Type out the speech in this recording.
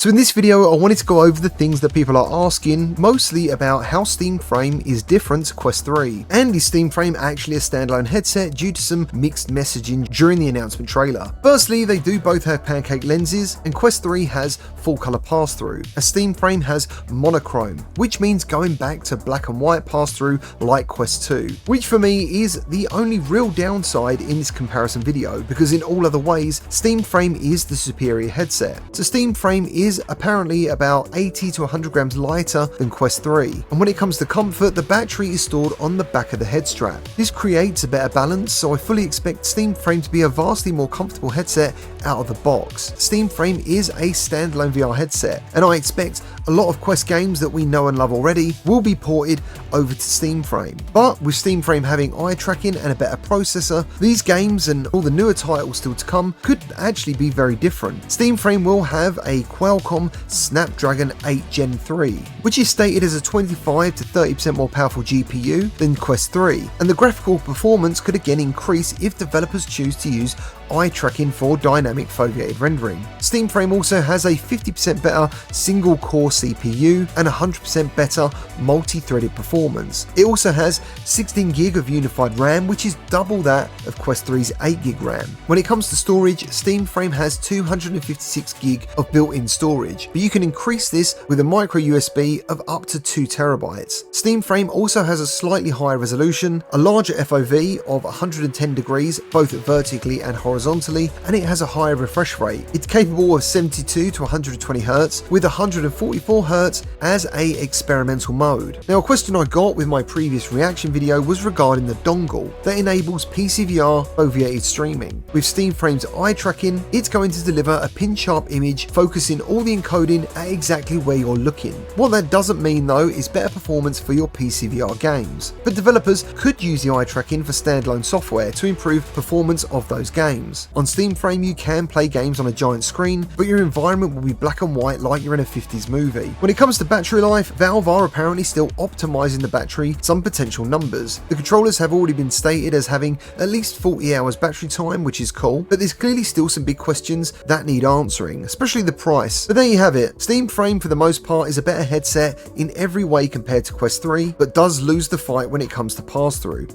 So in this video, I wanted to go over the things that people are asking, mostly about how Steam Frame is different to Quest 3, and is Steam Frame actually a standalone headset due to some mixed messaging during the announcement trailer. Firstly, they do both have pancake lenses, and Quest 3 has full color pass-through, as Steam Frame has monochrome, which means going back to black and white pass-through like Quest 2, which for me is the only real downside in this comparison video, because in all other ways, Steam Frame is the superior headset. So Steam Frame is apparently about 80 to 100 grams lighter than Quest 3, and when it comes to comfort, the battery is stored on the back of the head strap. This creates a better balance, so I fully expect Steam Frame to be a vastly more comfortable headset out of the box. Steam Frame is a standalone VR headset, and I expect a lot of Quest games that we know and love already will be ported over to Steam Frame. But with Steam Frame having eye tracking and a better processor, these games and all the newer titles still to come could actually be very different. Steam Frame will have a Qualcomm Snapdragon 8 Gen 3, which is stated as a 25 to 30% more powerful GPU than Quest 3, and the graphical performance could again increase if developers choose to use eye tracking for dynamic foveated rendering. Steam Frame also has a 50% better single core CPU and 100% better multi-threaded performance. It also has 16 gig of unified RAM, which is double that of Quest 3's 8 gig RAM. When it comes to storage, Steam Frame has 256 gig of built-in storage, but you can increase this with a micro USB of up to 2 terabytes. Steam Frame also has a slightly higher resolution, a larger FOV of 110 degrees both vertically and horizontally, and it has a higher refresh rate. It's capable of 72 to 120 Hz with 144 Hz as a experimental mode. Now, a question I got with my previous reaction video was regarding the dongle that enables PCVR foveated streaming. With Steam Frame's eye tracking, it's going to deliver a pin-sharp image focusing all the encoding at exactly where you're looking. What that doesn't mean though is better performance for your PCVR games, but developers could use the eye tracking for standalone software to improve performance of those games. On Steam Frame, you can play games on a giant screen, but your environment will be black and white like you're in a 50s movie. When it comes to battery life, Valve are apparently still optimizing the battery some potential numbers. The controllers have already been stated as having at least 40 hours battery time, which is cool, but there's clearly still some big questions that need answering, especially the price. But there you have it. Steam Frame for the most part is a better headset in every way compared to Quest 3, but does lose the fight when it comes to pass-through.